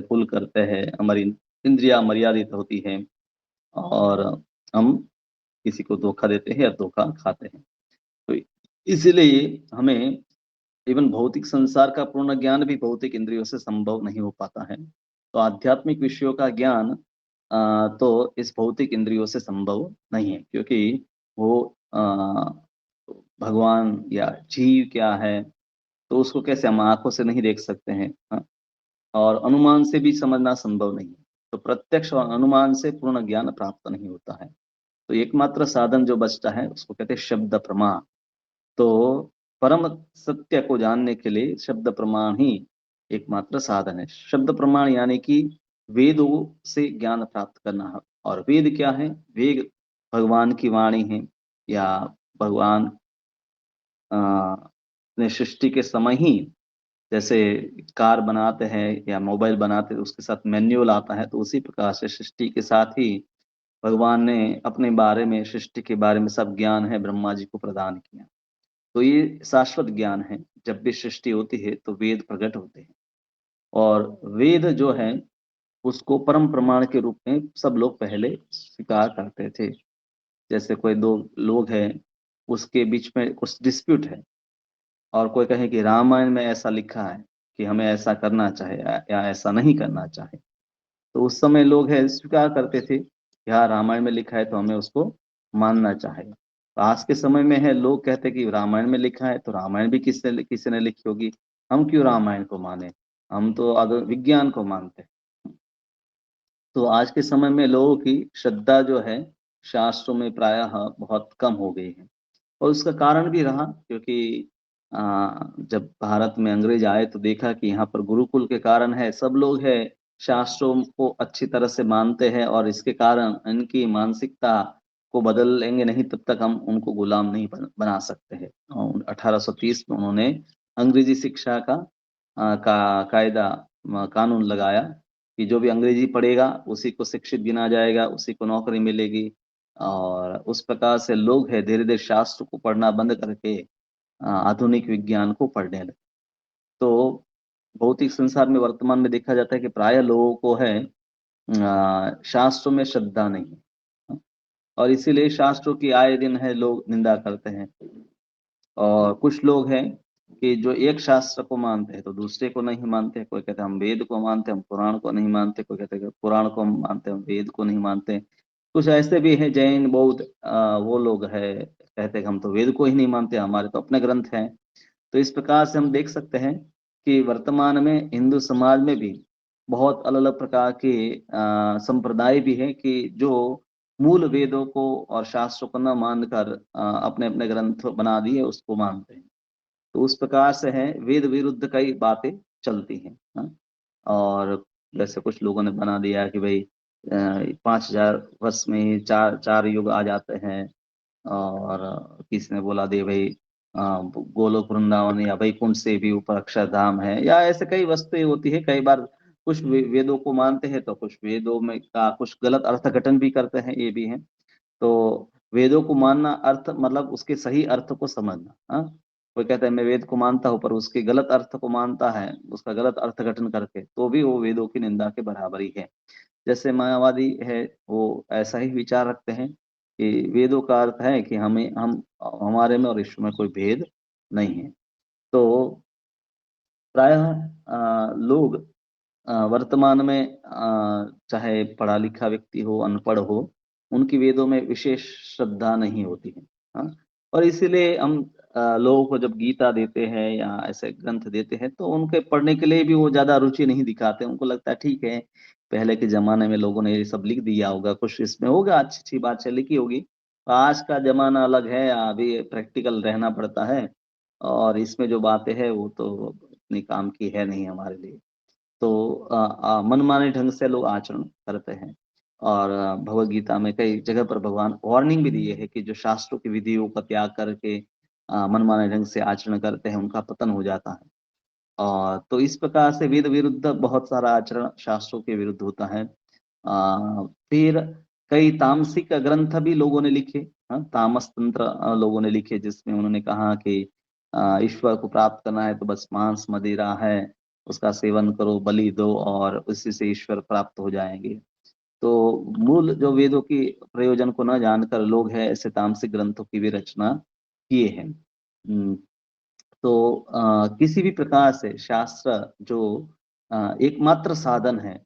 पुल करते हैं, हमारी इंद्रियां मर्यादित होती हैं और हम किसी को धोखा देते हैं या धोखा खाते हैं। तो इसीलिए हमें इवन भौतिक संसार का पूर्ण ज्ञान भी भौतिक इंद्रियों से संभव नहीं हो पाता है। तो आध्यात्मिक विषयों का ज्ञान तो इस भौतिक इंद्रियों से संभव नहीं है, क्योंकि वो भगवान या जीव क्या है, तो उसको कैसे हम आँखों से नहीं देख सकते हैं, हाँ? और अनुमान से भी समझना संभव नहीं है। तो प्रत्यक्ष और अनुमान से पूर्ण ज्ञान प्राप्त नहीं होता है। तो एकमात्र साधन जो बचता है उसको कहते हैं शब्द प्रमाण। तो परम सत्य को जानने के लिए शब्द प्रमाण ही एकमात्र साधन है। शब्द प्रमाण यानी कि वेदों से ज्ञान प्राप्त करना है। और वेद क्या है? वेद भगवान की वाणी है, या भगवान ने सृष्टि के समय ही, जैसे कार बनाते हैं या मोबाइल बनाते हैं उसके साथ मैन्युअल आता है, तो उसी प्रकार से सृष्टि के साथ ही भगवान ने अपने बारे में, सृष्टि के बारे में सब ज्ञान है ब्रह्मा जी को प्रदान किया। तो ये शाश्वत ज्ञान है। जब भी सृष्टि होती है तो वेद प्रकट होते हैं, और वेद जो है उसको परम प्रमाण के रूप में सब लोग पहले स्वीकार करते थे। जैसे कोई दो लोग हैं, उसके बीच में कुछ डिस्प्यूट है, और कोई कहे कि रामायण में ऐसा लिखा है कि हमें ऐसा करना चाहे या ऐसा नहीं करना चाहे, तो उस समय लोग है स्वीकार करते थे कि हाँ रामायण में लिखा है तो हमें उसको मानना चाहिए। तो आज के समय में है लोग कहते हैं कि रामायण में लिखा है तो रामायण भी किसी ने लिखी होगी, हम क्यों रामायण को माने, हम तो अगर विज्ञान को मानते हैं। तो आज के समय में लोगों की श्रद्धा जो है शास्त्रों में प्रायः बहुत कम हो गई है। और उसका कारण भी रहा, क्योंकि जब भारत में अंग्रेज आए तो देखा कि यहाँ पर गुरुकुल के कारण है सब लोग है शास्त्रों को अच्छी तरह से मानते हैं, और इसके कारण इनकी मानसिकता को बदल लेंगे नहीं तब तक हम उनको गुलाम नहीं बना सकते हैं। और 1830 में उन्होंने अंग्रेजी शिक्षा का कायदा कानून लगाया कि जो भी अंग्रेजी पढ़ेगा उसी को शिक्षित गिना जाएगा, उसी को नौकरी मिलेगी। और उस प्रकार से लोग है धीरे धीरे शास्त्र को पढ़ना बंद करके आधुनिक विज्ञान को पढ़ने लगे। तो भौतिक संसार में वर्तमान में देखा जाता है कि प्राय लोगों को है शास्त्रों में श्रद्धा नहीं है, और इसीलिए शास्त्रों की आए दिन है लोग निंदा करते हैं। और कुछ लोग हैं कि जो एक शास्त्र को मानते हैं तो दूसरे को नहीं मानते। कोई कहते हैं हम वेद को मानते हैं, हम पुराण को नहीं मानते। कोई कहते हैं कि पुराण को हम मानते हैं, हम वेद को नहीं मानते। कुछ ऐसे भी हैं जैन बौद्ध, वो लोग है कहते हैं कि हम तो वेद को ही नहीं मानते, हमारे तो अपने ग्रंथ हैं। तो इस प्रकार से हम देख सकते हैं कि वर्तमान में हिंदू समाज में भी बहुत अलग अलग प्रकार के संप्रदाय भी हैं कि जो मूल वेदों को और शास्त्रों को न मानकर अपने अपने ग्रंथ बना दिए उसको मानते हैं। तो उस प्रकार से है वेद विरुद्ध कई बातें चलती हैं, हाँ? और जैसे कुछ लोगों ने बना दिया कि भाई 5000 वर्ष में ही चार चार युग आ जाते हैं। और किसी ने बोला दे भाई गोलोक वृंदावन या वैकुंठ से भी ऊपर अक्षरधाम है, या ऐसे कई वस्तुएं होती है। कई बार कुछ वेदों को मानते हैं तो कुछ वेदों में का कुछ गलत अर्थघटन भी करते हैं, ये भी है। तो वेदों को मानना अर्थ मतलब उसके सही अर्थ को समझना, हाँ? कोई कहता है मैं वेद को मानता हूँ पर उसके गलत अर्थ को मानता है, उसका गलत अर्थघटन करके, तो भी वो वेदों की निंदा के बराबर ही है। जैसे मायावादी है वो ऐसा ही विचार रखते हैं कि वेदों का अर्थ है कि हम हमारे में और ईश्वर में कोई भेद नहीं है। तो प्रायः लोग वर्तमान में चाहे पढ़ा लिखा व्यक्ति हो अनपढ़ हो, उनकी वेदों में विशेष श्रद्धा नहीं होती है, हाँ? और इसीलिए हम लोगों को जब गीता देते हैं या ऐसे ग्रंथ देते हैं तो उनके पढ़ने के लिए भी वो ज्यादा रुचि नहीं दिखाते। उनको लगता है ठीक है, पहले के जमाने में लोगों ने ये सब लिख दिया होगा, कुछ इसमें होगा, अच्छी अच्छी बात से लिखी होगी। आज का जमाना अलग है, अभी प्रैक्टिकल रहना पड़ता है, और इसमें जो बातें हैं वो तो इतनी काम की है नहीं हमारे लिए। तो मनमाने ढंग से लोग आचरण करते हैं। और भगवत गीता में कई जगह पर भगवान वार्निंग भी दिए है कि जो शास्त्रों की विधियों का त्याग करके मनमाने ढंग से आचरण करते हैं उनका पतन हो जाता है। और तो इस प्रकार से वेद विरुद्ध बहुत सारा आचरण शास्त्रों के विरुद्ध होता है। फिर कई तामसिक ग्रंथ भी लोगों ने लिखे, हाँ? तामस तंत्र लोगों ने लिखे जिसमें उन्होंने कहा कि ईश्वर को प्राप्त करना है तो बस मांस मदिरा है, उसका सेवन करो, बलि दो और उसी से ईश्वर प्राप्त हो जाएँगे। तो मूल जो वेदों की प्रयोजन को न जानकर लोग हैं ऐसे तामसिक ग्रंथों की भी रचना किए हैं। तो किसी भी प्रकार से शास्त्र जो एकमात्र साधन है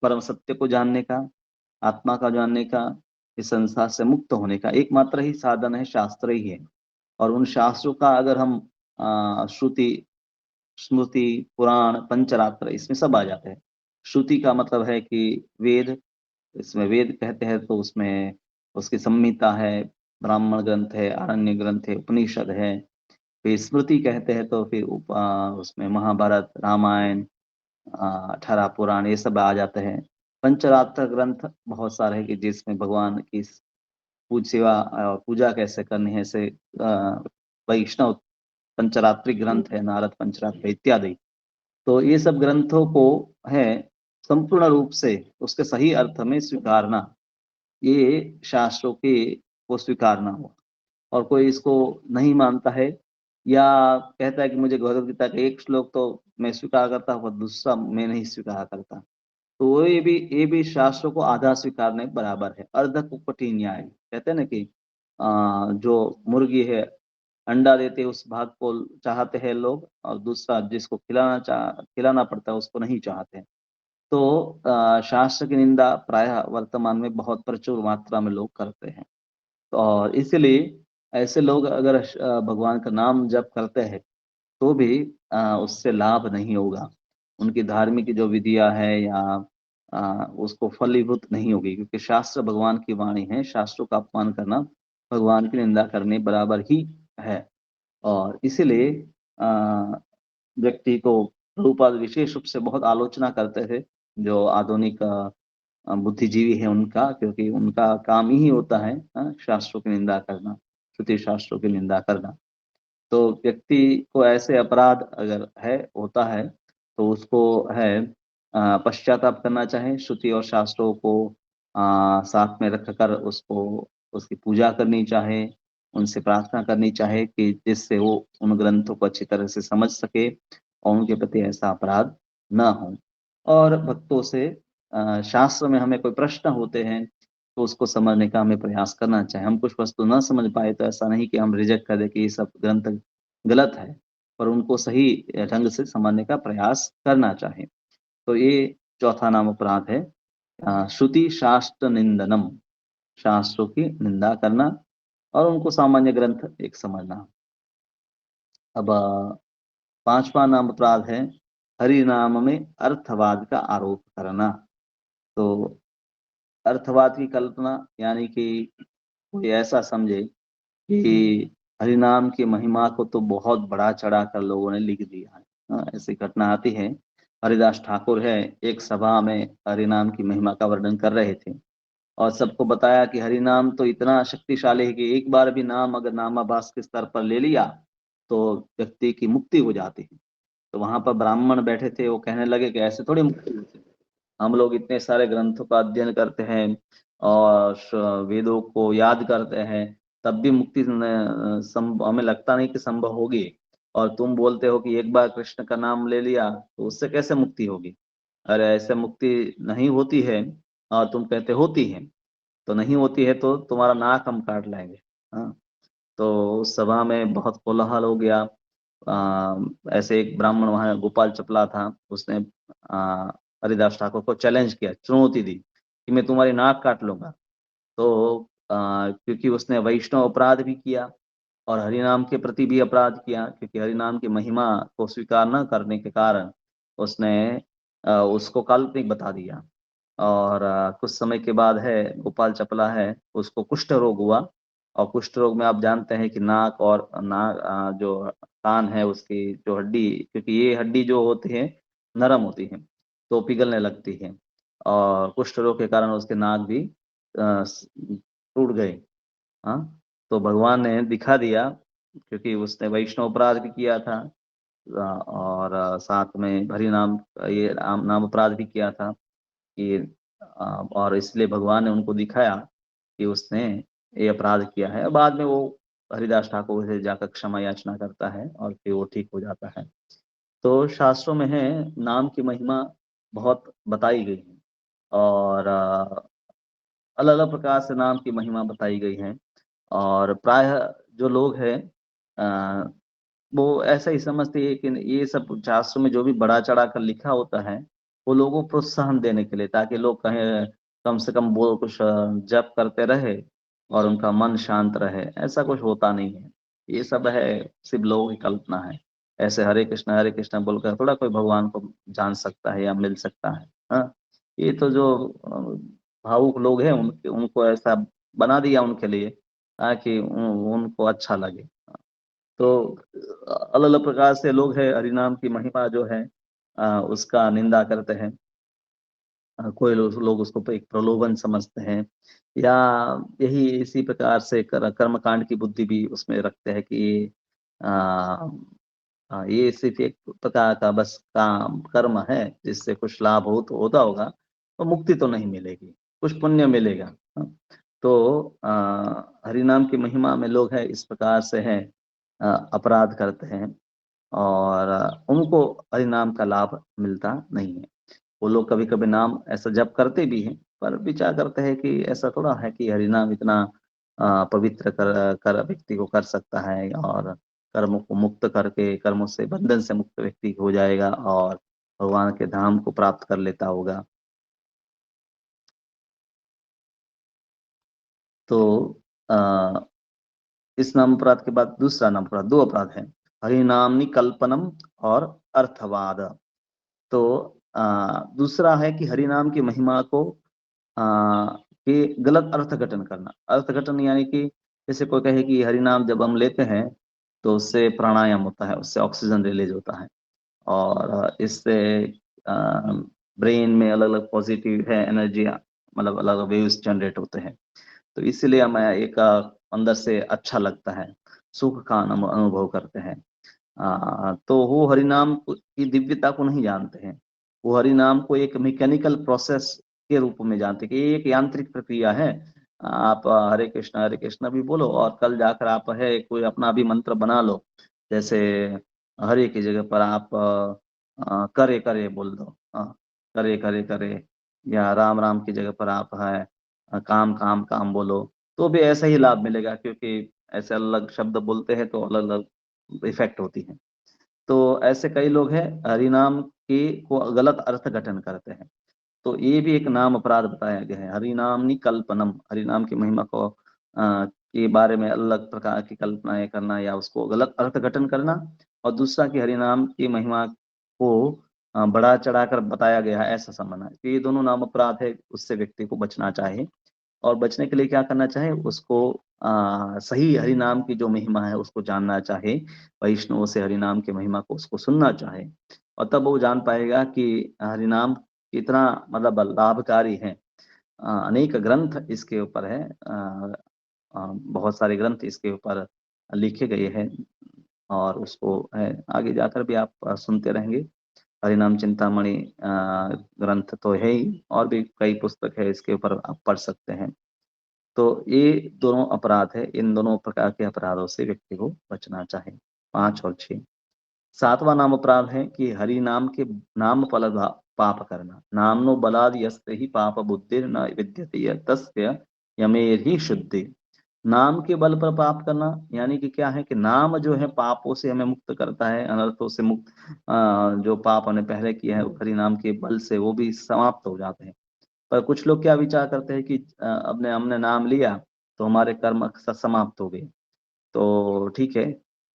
परम सत्य को जानने का, आत्मा का जानने का, इस संसार से मुक्त होने का एकमात्र ही साधन है शास्त्र ही है। और उन शास्त्रों का अगर हम श्रुति, स्मृति, पुराण, पंचरात्र इसमें सब आ जाते हैं। श्रुति का मतलब है कि वेद, इसमें वेद कहते हैं तो उसमें उसकी संहिता है, ब्राह्मण ग्रंथ है, आरण्य ग्रंथ है, उपनिषद है। फिर स्मृति कहते हैं तो फिर उसमें महाभारत, रामायण, 18 पुराण ये सब आ जाते हैं। पंचरात्र ग्रंथ बहुत सारे हैं कि जिसमें भगवान की पूज सेवा पूजा कैसे करनी है, ऐसे वैष्णव पंचरात्रि ग्रंथ है, नारद पंचरात्र इत्यादि। तो ये सब ग्रंथों को है संपूर्ण रूप से उसके सही अर्थ में स्वीकारना, ये शास्त्रों के को स्वीकारना हुआ। और कोई इसको नहीं मानता है या कहता है कि मुझे भगवद गीता का एक श्लोक तो मैं स्वीकार करता हूँ, दूसरा मैं नहीं स्वीकार करता। तो वो ये भी शास्त्रों को आधा स्वीकारने के बराबर है। अर्ध कुपटी न्याय कहते हैं ना कि जो मुर्गी है अंडा देते उस भाग को चाहते हैं लोग और दूसरा जिसको खिलाना पड़ता है उसको नहीं चाहते हैं। तो शास्त्र की निंदा प्रायः वर्तमान में बहुत प्रचुर मात्रा में लोग करते हैं। और इसलिए ऐसे लोग अगर भगवान का नाम जप करते हैं तो भी उससे लाभ नहीं होगा। उनकी धार्मिक जो विधियाँ है या उसको फलीभूत नहीं होगी क्योंकि शास्त्र भगवान की वाणी है, शास्त्रों का अपमान करना भगवान की निंदा करने बराबर ही है। और इसीलिए व्यक्ति को प्रभुपाद विशेष रूप से बहुत आलोचना करते थे, जो आधुनिक बुद्धिजीवी है उनका, क्योंकि उनका काम ही होता है शास्त्रों की निंदा करना, श्रुति शास्त्रों की निंदा करना। तो व्यक्ति को ऐसे अपराध अगर होता है तो उसको पश्चाताप करना चाहिए, श्रुति और शास्त्रों को साथ में रखकर उसको उसकी पूजा करनी चाहिए, उनसे प्रार्थना करनी चाहिए कि जिससे वो उन ग्रंथों को अच्छी तरह से समझ सके और उनके प्रति ऐसा अपराध ना हो। और भक्तों से शास्त्र में हमें कोई प्रश्न होते हैं तो उसको समझने का हमें प्रयास करना चाहिए। हम कुछ वस्तु ना समझ पाए तो ऐसा नहीं कि हम रिजेक्ट कर दें कि ये सब ग्रंथ गलत है, पर उनको सही ढंग से समझने का प्रयास करना चाहिए। तो ये चौथा नाम अपराध है श्रुति शास्त्र निंदनम, शास्त्रों की निंदा करना और उनको सामान्य ग्रंथ एक समझना। अब 5वां नाम अपराध है हरि नाम में अर्थवाद का आरोप करना। तो अर्थवाद की कल्पना यानी कि कोई ऐसा समझे कि हरिनाम की महिमा को तो बहुत बढ़ा चढ़ा कर लोगों ने लिख दिया है। ऐसी घटना आती है। हरिदास ठाकुर है एक सभा में हरिनाम की महिमा का वर्णन कर रहे थे और सबको बताया कि हरिनाम तो इतना शक्तिशाली है कि एक बार भी नाम अगर नामाभास के स्तर पर ले लिया तो व्यक्ति की मुक्ति हो जाती है। तो वहां पर ब्राह्मण बैठे थे, वो कहने लगे कि ऐसे थोड़ी मुक्ति होती है। हम लोग इतने सारे ग्रंथों का अध्ययन करते हैं और वेदों को याद करते हैं, तब भी मुक्ति हमें लगता नहीं कि संभव होगी। और तुम बोलते हो कि एक बार कृष्ण का नाम ले लिया तो उससे कैसे मुक्ति होगी? अरे ऐसे मुक्ति नहीं होती है और तुम कहते होती है, तो नहीं होती है तो तुम्हारा नाक हम काट लाएंगे। हाँ, तो उस सभा में बहुत कोलाहल हो गया। ऐसे एक ब्राह्मण वहां गोपाल चपला था, उसने हरिदास ठाकुर को चैलेंज किया, चुनौती दी कि मैं तुम्हारी नाक काट लूंगा। तो क्योंकि उसने वैष्णव अपराध भी किया और हरिनाम के प्रति भी अपराध किया, क्योंकि हरिनाम की महिमा को स्वीकार न करने के कारण उसने उसको काल्पनिक बता दिया। और कुछ समय के बाद गोपाल चपला उसको कुष्ठ रोग हुआ। और कुष्ठ रोग में आप जानते हैं कि नाक और जो कान है उसकी जो हड्डी, क्योंकि ये हड्डी जो होती है नरम होती है तो पिघलने लगती है और कुष्ठ रोग के कारण उसके नाक भी टूट गए। हाँ, तो भगवान ने दिखा दिया क्योंकि उसने वैष्णव अपराध भी किया था और साथ में हरि नाम ये नाम अपराध भी किया था कि और इसलिए भगवान ने उनको दिखाया कि उसने ये अपराध किया है। बाद में वो हरिदास ठाकुर से जाकर क्षमा याचना करता है और फिर वो ठीक हो जाता है। तो शास्त्रों में है नाम की महिमा बहुत बताई गई है और अलग-अलग प्रकार से नाम की महिमा बताई गई है और प्रायः जो लोग हैं अ, वो ऐसा ही समझते हैं कि ये सब शास्त्रों में जो भी बढ़ा-चढ़ा कर लिखा होता है, वो लोगों को प्रोत्साहन देने के लिए ताकि लोग कहें कम से कम वो कुछ जप करते रहे और उनका मन शांत रहे, ऐसा कुछ होता नहीं है। ये सब है सिर्फ़ लोगों की कल्पना है। ऐसे हरे कृष्णा बोलकर थोड़ा कोई भगवान को जान सकता है या मिल सकता है। हाँ? ये तो जो भावुक लोग हैं उनके उनको ऐसा बना दिया उनके लिए ताकि उनको अच्छा लगे। तो अलग-अलग प्रकार से लोग हैं हरिनाम की महिमा जो है उसका निंदा करते हैं। कोई लोग उसको एक प्रलोभन समझते हैं या यही इसी प्रकार से कर्मकांड की बुद्धि भी उसमें रखते हैं कि अ ये सिर्फ़ एक प्रकार का बस काम कर्म है, जिससे कुछ लाभ हो तो होता होगा, तो मुक्ति तो नहीं मिलेगी, कुछ पुण्य मिलेगा। हाँ, तो हरिनाम की महिमा में लोग हैं इस प्रकार से हैं अपराध करते हैं और उनको हरिनाम का लाभ मिलता नहीं है। वो लोग कभी-कभी नाम ऐसा जप करते भी हैं, पर विचार करते हैं कि ऐसा थोड़ा है कि हरिनाम इतना पवित्र कर कर व्यक्ति को कर सकता है और कर्मों को मुक्त करके कर्मों से बंधन से मुक्त व्यक्ति हो जाएगा और भगवान के धाम को प्राप्त कर लेता होगा। तो अ, इस नाम अपराध के बाद दूसरा नाम अपराध 2 अपराध हैं। हरिनाम्नि कल्पनम और अर्थवाद। तो दूसरा है कि हरिनाम की महिमा को अ, के गलत अर्थघटन करना। अर्थघटन यानी कि जैसे कोई कहे कि हरि नाम जब हम लेते हैं, तो उससे प्राणायाम होता है, उससे ऑक्सीजन रिलीज़ होता है और इससे अ, ब्रेन में अलग-अलग पॉज़िटिव है एनर्जियाँ मतलब अलग वेव्स जनरेट होते हैं। तो इसीलिए हमें एक अंदर से अच्छा लगता है, सुख का अनुभव करते हैं। तो वो हरिनाम की दिव्यता को नहीं जानते हैं। वो हरिनाम को एक मैकेनिकल प्रोसेस के रूप में जानते हैं कि ये एक यांत्रिक प्रक्रिया है। आप हरे कृष्णा भी बोलो और कल जाकर आप है कोई अपना भी मंत्र बना लो। जैसे हरे की जगह पर आप करे, करे बोल दो। करे, करे, करे या राम, राम की जगह पर आप है काम, काम, काम बोलो, तो भी ऐसा ही लाभ मिलेगा क्योंकि ऐसे अलग शब्द बोलते हैं तो अलग-अलग इफ़ेक्ट होती है। तो ऐसे कई लोग हैं हरिनाम के को गलत अर्थघटन करते हैं। तो ये भी एक नाम अपराध बताया गया है। हरिनाम्नि कल्पनम हरिनाम की महिमा को के बारे में अलग प्रकार की कल्पनाएँ करना या उसको गलत अर्थघटन करना और दूसरा कि हरिनाम की महिमा को बढ़ा-चढ़ा कर बताया गया है ऐसा समझना। तो ये दोनों नाम अपराध है, उससे व्यक्ति को बचना चाहिए। और बचने के लिए क्या करना चाहिए? उसको सही हरिनाम की जो महिमा है उसको जानना चाहे, वैष्णव से हरिनाम की महिमा को उसको सुनना चाहे और तब वो जान पाएगा कि हरिनाम कितना मतलब लाभकारी है। अनेक ग्रंथ इसके ऊपर है बहुत सारे ग्रंथ इसके ऊपर लिखे गए हैं और उसको आगे जाकर भी आप सुनते रहेंगे। हरिनाम चिंतामणि ग्रंथ तो है ही और भी कई पुस्तक है इसके ऊपर आप पढ़ सकते हैं। तो ये दोनों अपराध है, इन दोनों प्रकार के अपराधों से व्यक्ति को बचना चाहिए, 5 और 6। 7वाँ नाम अपराध है कि हरि नाम के नाम फलदा पाप करना। नामनो बलाद यस्य हि पाप बुद्धिर्न विद्यते तस्य यमेर्हि शुद्धि। नाम के बल पर पाप करना यानी कि क्या है कि नाम जो है पापों से हमें मुक्त करता है, अनर्थों से मुक्त जो पाप हमने पहले किए हैं हरि नाम के बल से वो भी समाप्त हो जाते हैं। पर कुछ लोग क्या विचार करते हैं कि अपने हमने नाम लिया, तो हमारे कर्म समाप्त हो गए। तो ठीक है,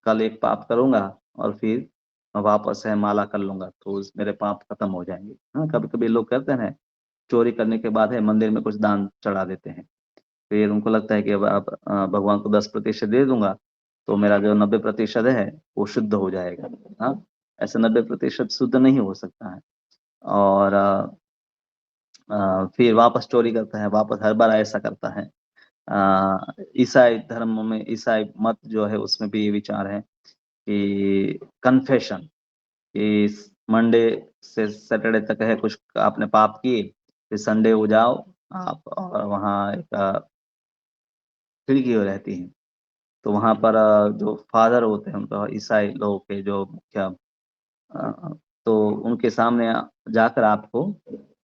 कल एक पाप करूँगा और फिर वापस है माला कर लूँगा, तो उस मेरे पाप खत्म हो जाएँगे। हाँ, कभी-कभी लोग करते हैं, चोरी करने के बाद है मंदिर में कुछ दान चढ़ा देते हैं। फिर उनको लगता है कि अब भगवान को 10% दे दूँगा, तो मेरा जो 90% है, वो शुद्ध हो जाएगा। हाँ, ऐसे 90% शुद्ध नहीं हो सकता है और फिर वापस चोरी करता है, वापस हर बार ऐसा करता है। ईसाई धर्म में ईसाई मत जो है उसमें भी ये विचार है कि कन्फेशन कि मंडे से सैटरडे तक है कुछ आपने पाप किए, फिर संडे को जाओ आप और वहाँ एक खिड़की रहती है। तो वहाँ पर जो फादर होते हैं उनका ईसाई लोगों के जो मुखिया तो उनके सामने जाकर आपको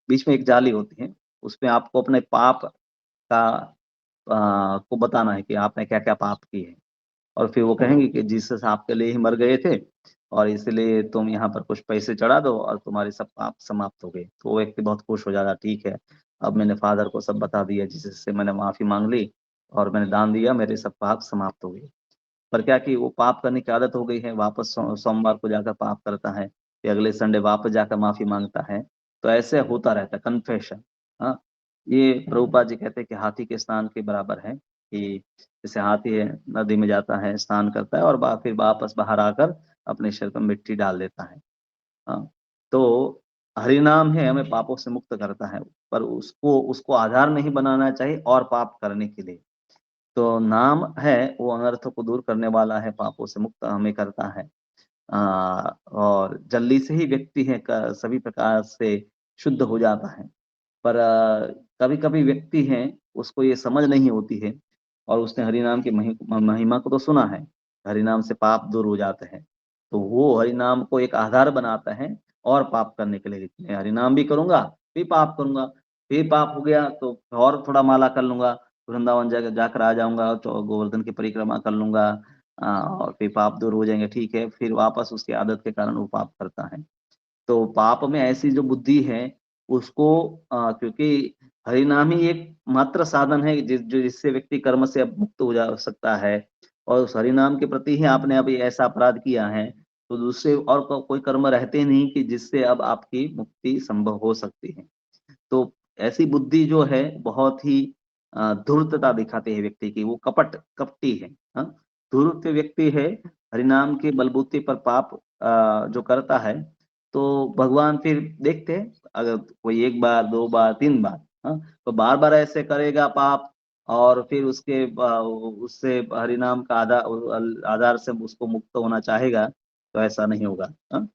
बीच में एक जाली होती है, उसमें आपको अपने पाप का को बताना है कि आपने क्या-क्या पाप किए हैं। और फिर वो कहेंगे कि जीसस आपके लिए ही मर गए थे और इसलिए तुम यहाँ पर कुछ पैसे चढ़ा दो और तुम्हारे सब पाप समाप्त हो गए। तो वो व्यक्ति बहुत खुश हो जाता, ठीक है, अब मैंने फादर को सब बता दिया, जीसस से मैंने माफ़ी माँग ली और मैंने दान दिया, मेरे सब पाप समाप्त हो गए। पर क्या कि वो पाप करने की आदत हो गई है, वापस सोमवार को जाकर पाप करता है, फिर अगले संडे वापस जाकर माफ़ी माँगता है। तो ऐसे होता रहता है कन्फेशन। हाँ, ये प्रभुपाद जी कहते हैं कि हाथी के स्नान के बराबर है कि जैसे हाथी है, नदी में जाता है, स्नान करता है और फिर वापस बाहर आकर अपने शरीर पर मिट्टी डाल देता है। हाँ, तो हरिनाम है हमें पापों से मुक्त करता है, पर उसको उसको आधार नहीं बनाना चाहिए और पाप करने के लिए। तो नाम है वो अनर्थों को दूर करने वाला है, पापों से मुक्त हमें करता है। और जल्दी से ही व्यक्ति है क सभी प्रकार से शुद्ध हो जाता है। पर कभी-कभी व्यक्ति हैं, उसको ये समझ नहीं होती है और उसने हरिनाम की महिमा को तो सुना है, हरिनाम से पाप दूर हो जाते हैं। तो वो हरिनाम को एक आधार बनाता है और पाप करने के लिए, मैं हरिनाम भी करूँगा, फिर पाप करूँगा, फिर पाप हो गया तो और थोड़ा माला कर लूँगा, वृंदावन जाकर आ जाऊँगा, तो गोवर्धन की परिक्रमा कर लूँगा और फिर पाप दूर हो जाएँगे, ठीक है, फिर वापस उसकी आदत के कारण वो पाप करता है। तो पाप में ऐसी जो बुद्धि है उसको क्योंकि हरिनाम ही एक मात्र साधन है जिससे व्यक्ति कर्म से अब मुक्त हो जा सकता है और उस हरिनाम के प्रति ही आपने अभी ऐसा अपराध किया है, तो दूसरे और कोई कर्म रहते नहीं कि जिससे अब आपकी मुक्ति संभव हो सकती है। तो ऐसी बुद्धि जो है बहुत ही धूर्तता दिखाती है व्यक्ति की, वो कपटी है। हाँ? धूर्त व्यक्ति है, हरिनाम के बलबूते पर पाप जो करता है, तो भगवान फिर देखते हैं, अगर कोई 1 बार, 2 बार, 3 बार, हाँ? तो बार-बार ऐसे करेगा पाप और फिर उससे हरिनाम का आधार से उसको मुक्त होना चाहेगा, तो ऐसा नहीं होगा। हाँ?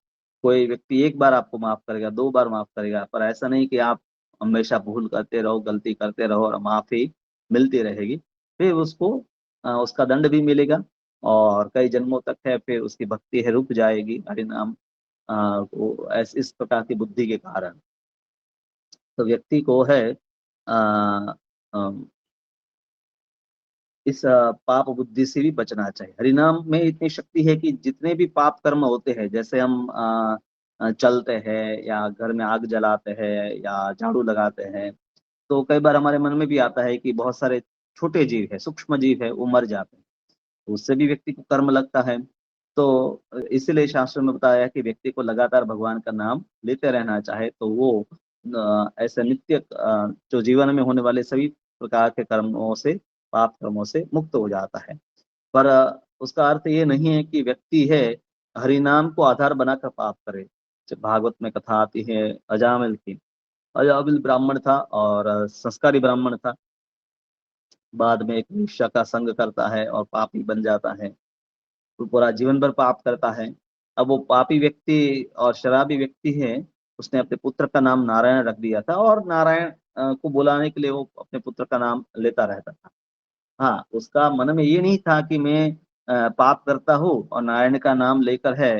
कोई व्यक्ति 1 बार आपको माफ़ करेगा, 2 बार माफ़ करेगा, पर ऐसा नहीं कि आप हमेशा भूल करते रहो, गलती करते रहो और माफ़ी मिलती रहेगी। फिर उसको उसका दंड भी मिलेगा और कई जन्मों तक है फिर उसकी भक्ति है रुक जाएगी हरिनाम वो इस प्रकार की बुद्धि के कारण। तो व्यक्ति को है अ, अम, इस पाप बुद्धि से भी बचना चाहिए। हरिनाम में इतनी शक्ति है कि जितने भी पाप कर्म होते हैं, जैसे हम चलते हैं या घर में आग जलाते हैं या झाड़ू लगाते हैं, तो कई बार हमारे मन में भी आता है कि बहुत सारे छोटे जीव हैं, सूक्ष्म जीव हैं, वो मर जाते हैं। तो उससे भी व्यक्ति को कर्म लगता है। तो इसीलिए शास्त्र में बताया है कि व्यक्ति को लगातार भगवान का नाम लेते रहना चाहे, तो वो ऐसे नित्य जो जीवन में होने वाले सभी प्रकार के कर्मों से, पाप कर्मों से मुक्त हो जाता है। पर उसका अर्थ ये नहीं है कि व्यक्ति है, हरिनाम को आधार बनाकर पाप करे। जब भागवत में कथा आती है अजामिल की, अजामिल ब्राह्मण था और संस्कारी ब्राह्मण था। बाद में एक वेश्या का संग करता है और पापी बन जाता है। वो पूरा जीवन भर पाप करता है। अब वो पापी व्यक्ति और शराबी व्यक्ति है, उसने अपने पुत्र का नाम नारायण रख दिया था और नारायण को बुलाने के लिए वो अपने पुत्र का नाम लेता रहता था। हाँ, उसका मन में ये नहीं था कि मैं पाप करता हूँ और नारायण का नाम लेकर है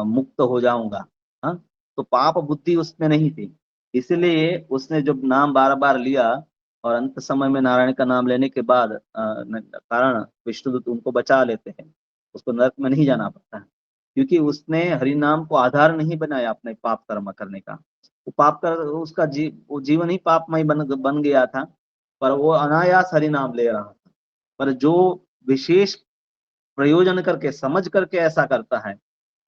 मुक्त हो जाऊँगा। हाँ, तो पाप बुद्धि उसमें नहीं थी। इसलिए उसने जब नाम बार-बार लिया और अंत समय में नारायण का नाम लेने के बाद न कारण विष्णुदूत उनको बचा लेते हैं। उसको नरक में नहीं जाना पड़ता है। क्योंकि उसने हरि नाम को आधार नहीं बनाया अपने पाप कर्म करने का। वो पाप कर उसका वो जीवन ही पापमय बन गया था। पर वो अनायास हरि नाम ले रहा था। पर जो विशेष प्रयोजन करके, समझ करके ऐसा करता है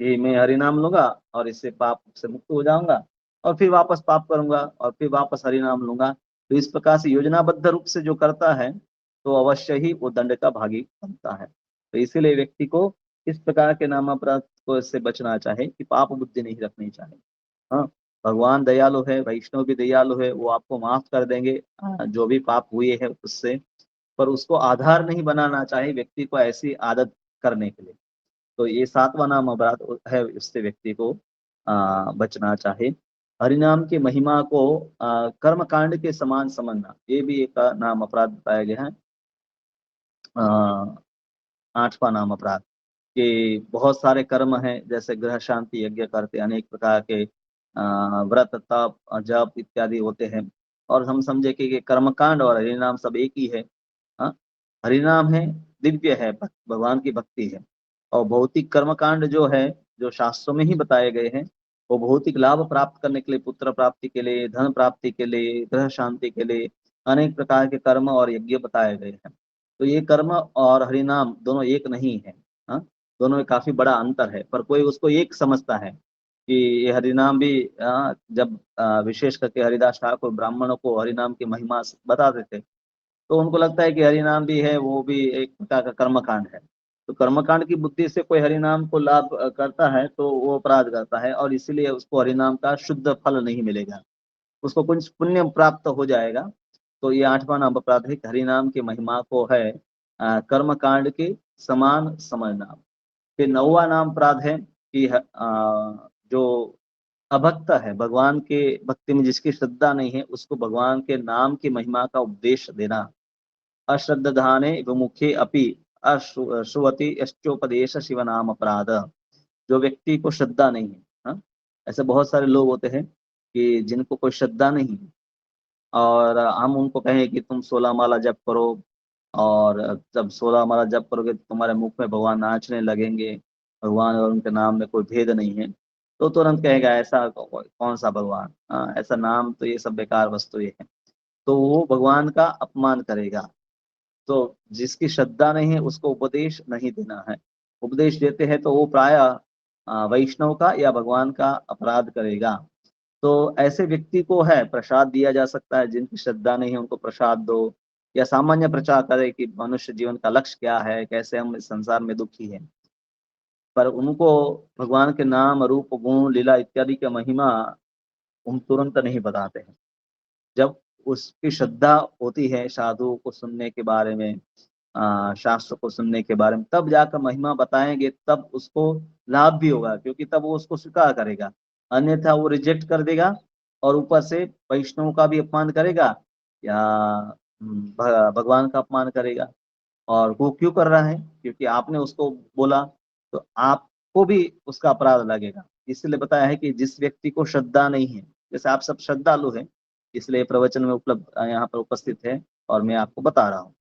कि मैं हरि नाम लूँगा और इससे पाप से मुक्त हो जाऊँगा और फिर वापस पाप करूँगा और फिर वापस हरि नाम लूँगा। तो इस प्रकार से योजनाबद्ध रूप से जो करता है, तो अवश्य ही वो दंड का भागी बनता है। तो इसीलिए व्यक्ति को इस प्रकार के नामापराध को से बचना चाहे कि पाप बुद्धि नहीं रखनी चाहिए। हाँ, भगवान दयालु है, वैष्णव भी दयालु है, वो आपको माफ़ कर देंगे जो भी पाप हुए हैं उससे, पर उसको आधार नहीं बनाना चाहिए व्यक्ति को ऐसी आदत करने के लिए। तो ये 7वां नाम अपराध है, इससे व्यक्ति को बचना चाहिए। हरिनाम की महिमा को कर्मकांड के समान समझना, ये भी एक नाम अपराध बताया गया है। 8वां नाम अपराध। कि बहुत सारे कर्म हैं, जैसे गृह शांति यज्ञ करते, अनेक प्रकार के व्रत तप जप इत्यादि होते हैं। और हम समझे कि ये कर्मकांड और हरिनाम सब एक ही है। हाँ, हरिनाम है, दिव्य है, भगवान की भक्ति है। और भौतिक कर्मकांड जो है, जो शास्त्रों में ही बताए गए हैं, वो भौतिक लाभ प्राप्त करने के लिए, पुत्र प्राप्ति के लिए, धन प्राप्ति के लिए, ग्रह शांति के लिए अनेक प्रकार के कर्म और यज्ञ बताए गए हैं। तो ये कर्म और हरिनाम दोनों एक नहीं है। हाँ, दोनों में काफी बड़ा अंतर है, पर कोई उसको एक समझता है कि ये हरिनाम भी जब विशेष करके हरिदास ठाकुर ब्राह्मणों को हरिनाम की महिमा बताते थे, तो उनको लगता है कि हरिनाम भी है, वो भी एक प्रकार का कर्मकांड है। तो कर्मकांड की बुद्धि से कोई हरिनाम को लाभ करता है तो वो अपराध करता है, और इसीलिए उसको हरिनाम का शुद्ध फल नहीं मिलेगा, उसको कुछ पुण्य प्राप्त हो जाएगा। तो ये 8वां नाम अपराध है कि हरिनाम की महिमा को है कर्मकांड के समान समझना। फिर 9वां नाम अपराध है कि जो अभक्त है, भगवान के भक्ति में जिसकी श्रद्धा नहीं है, उसको भगवान के नाम की महिमा का उपदेश देना। अश्रद्धाने विमुखे अपि अश्रुवति यश्चोपदेश शिव नाम अपराध। जो व्यक्ति को श्रद्धा नहीं है, हाँ? ऐसे बहुत सारे लोग होते हैं कि जिनको कोई श्रद्धा नहीं है, और हम उनको कहें कि तुम 16 माला जप करो, और जब 16 माला जप करोगे तो तुम्हारे मुख में भगवान नाचने लगेंगे, भगवान और उनके नाम में कोई भेद नहीं है, तो तुरंत कहेगा ऐसा कौन सा भगवान, ऐसा नाम, तो ये सब बेकार वस्तु ये है। तो वो भगवान का अपमान करेगा। तो जिसकी श्रद्धा नहीं है उसको उपदेश नहीं देना है। उपदेश देते हैं तो वो प्राय वैष्णव का या भगवान का अपराध करेगा। तो ऐसे व्यक्ति को है प्रसाद दिया जा सकता है, जिनकी श्रद्धा नहीं है उनको प्रसाद दो, या सामान्य प्रचार करे कि मनुष्य जीवन का लक्ष्य क्या है, कैसे हम इस संसार में दुखी हैं। पर उनको भगवान के नाम रूप गुण लीला इत्यादि की महिमा हम तुरंत नहीं बताते हैं। जब उसकी श्रद्धा होती है साधु को सुनने के बारे में, शास्त्र को सुनने के बारे में, तब जाकर महिमा बताएंगे, तब उसको लाभ भी होगा, क्योंकि तब वो उसको स्वीकार करेगा। अन्यथा वो रिजेक्ट कर देगा, और ऊपर से वैष्णव का भी अपमान करेगा, या भगवान का अपमान करेगा। और वो क्यों कर रहा है, क्योंकि आपने उसको बोला, तो आपको भी उसका अपराध लगेगा। इसलिए बताया है कि जिस व्यक्ति को श्रद्धा नहीं है, जैसे आप सब श्रद्धालु हैं, इसलिए प्रवचन में उपलब्ध यहाँ पर उपस्थित है और मैं आपको बता रहा हूँ।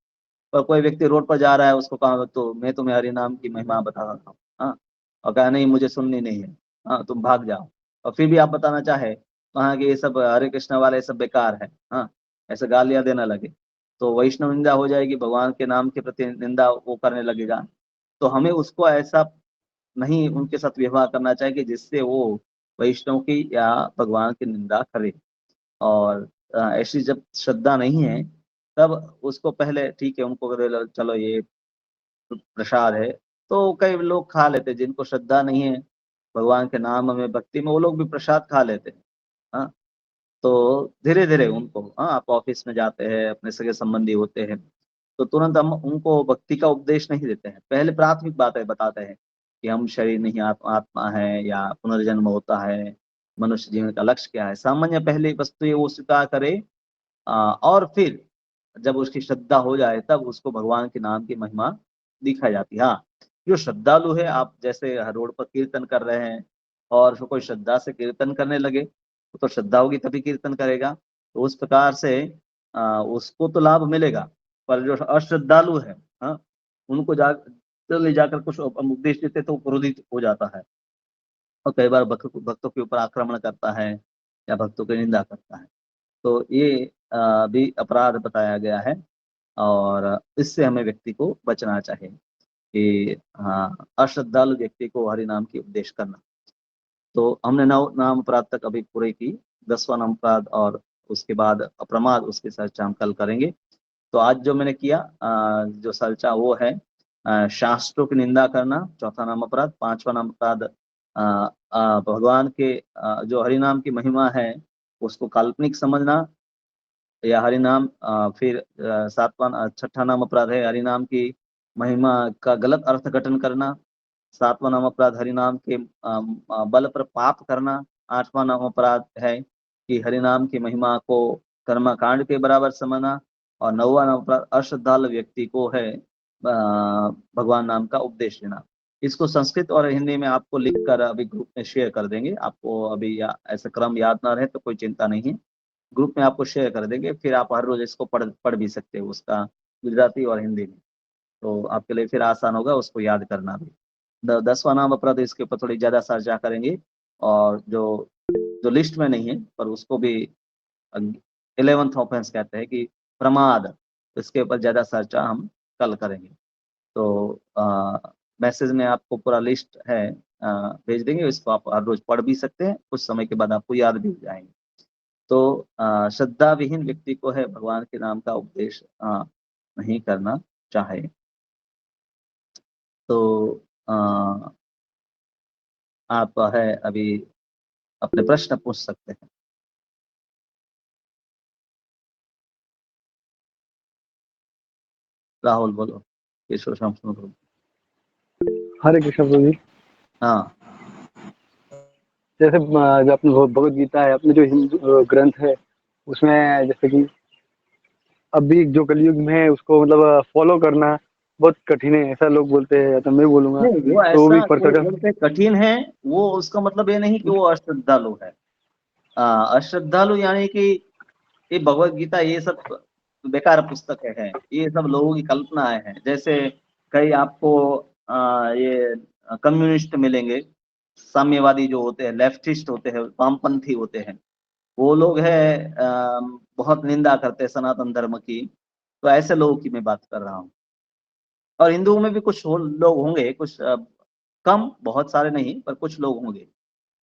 पर कोई व्यक्ति रोड पर जा रहा है, उसको कहा तो मैं तुम्हें हरि नाम की महिमा बता रहा हूँ, हाँ, और कहा नहीं मुझे सुननी नहीं है, हाँ तुम भाग जाओ, और फिर भी आप बताना चाहे, कहा कि ये सब हरे कृष्ण वाले सब बेकार है, हाँ, ऐसे गालियां देने लगे, तो वैष्णव निंदा हो जाएगी, भगवान के नाम के प्रति निंदा वो करने लगेगा। तो हमें उसको ऐसा नहीं उनके साथ व्यवहार करना चाहिए कि जिससे वो वैष्णव की या भगवान की निंदा करे। और ऐसी जब श्रद्धा नहीं है, तब उसको पहले ठीक है, उनको चलो ये प्रसाद है, तो कई लोग खा लेते हैं, जिनको श्रद्धा नहीं है भगवान के नाम में भक्ति में, वो लोग भी प्रसाद खा लेते हैं। हाँ, तो धीरे धीरे उनको, हाँ, आप ऑफिस में जाते हैं, अपने सगे संबंधी होते हैं, तो तुरंत हम उनको भक्ति का उपदेश नहीं देते हैं, पहले प्राथमिक बातें बताते हैं कि हम शरीर नहीं आत्मा है, या पुनर्जन्म होता है, मनुष्य जीवन का लक्ष्य क्या है, सामान्य पहले वस्तु ये वो स्वीकार करे। और फिर जब उसकी श्रद्धा हो जाए, तब उसको भगवान के नाम की महिमा दिखाई जाती है। हाँ, जो श्रद्धालु है, आप जैसे हर रोड पर कीर्तन कर रहे हैं, और कोई श्रद्धा से कीर्तन करने लगे, तो श्रद्धा होगी तभी कीर्तन करेगा, तो उस प्रकार से उसको तो लाभ मिलेगा। पर जो अश्रद्धालु है, हाँ, उनको ले जाकर कुछ उपदेश देते तो क्रोधित हो जाता है, और कई बार भक्तों के ऊपर आक्रमण करता है, या भक्तों की निंदा करता है। तो ये भी अपराध बताया गया है, और इससे हमें व्यक्ति को बचना चाहिए कि हाँ, अश्रद्धालु व्यक्ति को हरि नाम की उपदेश करना। तो हमने 9 नाम अपराध तक अभी पूरे की। 10वां नाम अपराध और उसके बाद अप्रमाद, उसकी चर्चा हम कल करेंगे। तो आज जो मैंने किया जो चर्चा वो है शास्त्रों की निंदा करना, चौथा नाम अपराध। 5वां नाम अपराध भगवान के जो हरि नाम की महिमा है उसको काल्पनिक समझना, या हरि नाम फिर छठा नाम अपराध है हरि नाम की महिमा का गलत अर्थघटन करना। 7वां नाम अपराध हरि नाम के बल पर पाप करना। 8वां नाम अपराध है कि हरि नाम की महिमा को कर्मकांड के बराबर समझना। और 9वां नाम अपराध अश्रद्धालु व्यक्ति को है भगवान नाम का उपदेश देना। इसको संस्कृत और हिंदी में आपको लिखकर अभी ग्रुप में शेयर कर देंगे। आपको अभी ऐसा क्रम याद ना रहे तो कोई चिंता नहीं है, ग्रुप में आपको शेयर कर देंगे, फिर आप हर रोज इसको पढ़ भी सकते हो, उसका गुजराती और हिंदी में। तो आपके लिए फिर आसान होगा उसको याद करना भी। 10वां नाम अपराध, इसके ऊपर थोड़ी ज़्यादा चर्चा करेंगे, और जो जो लिस्ट में नहीं है पर उसको भी 11th ऑफेंस कहते हैं कि प्रमाद, तो इसके ऊपर ज़्यादा चर्चा हम कल करेंगे। तो मैसेज में आपको पूरा लिस्ट है, भेज देंगे, इसको आप हर रोज पढ़ भी सकते हैं, कुछ समय के बाद आपको याद भी हो जाएंगे। तो श्रद्धा विहीन व्यक्ति को है भगवान के नाम का उपदेश नहीं करना चाहे तो अ, आप है अभी अपने प्रश्न पूछ सकते हैं। राहुल बोलो, केशव श्याम सुनो बोलो। हरे कृष्ण प्रभु जी। हाँ जैसे जो अपनी भगवत गीता है, अपने जो हिंदू ग्रंथ है, उसमें जैसे कि अभी जो कलयुग में है उसको मतलब फॉलो करना बहुत कठिन है, ऐसा लोग बोलते हैं, या तो मैं बोलूंगा। नहीं, वो तो वो भी ऐसा कोई परखकर। बोलते कठिन है, वो उसका मतलब ये नहीं कि वो अश्रद्धालु है। अश्रद्धालु यानी कि ये भगवत गीता ये सब बेकार पुस्तक है, ये सब लोगों की कल्पनाएं हैं। जैसे कई आपको ये कम्युनिस्ट मिलेंगे, साम्यवादी जो होते हैं, लेफ्टिस्ट होते हैं, वामपंथी होते हैं, वो लोग हैं बहुत निंदा करते हैं सनातन धर्म की। तो ऐसे लोगों की मैं बात कर रहा हूँ। और हिंदुओं में भी कुछ लोग होंगे, कुछ कम, बहुत सारे नहीं, पर कुछ लोग होंगे।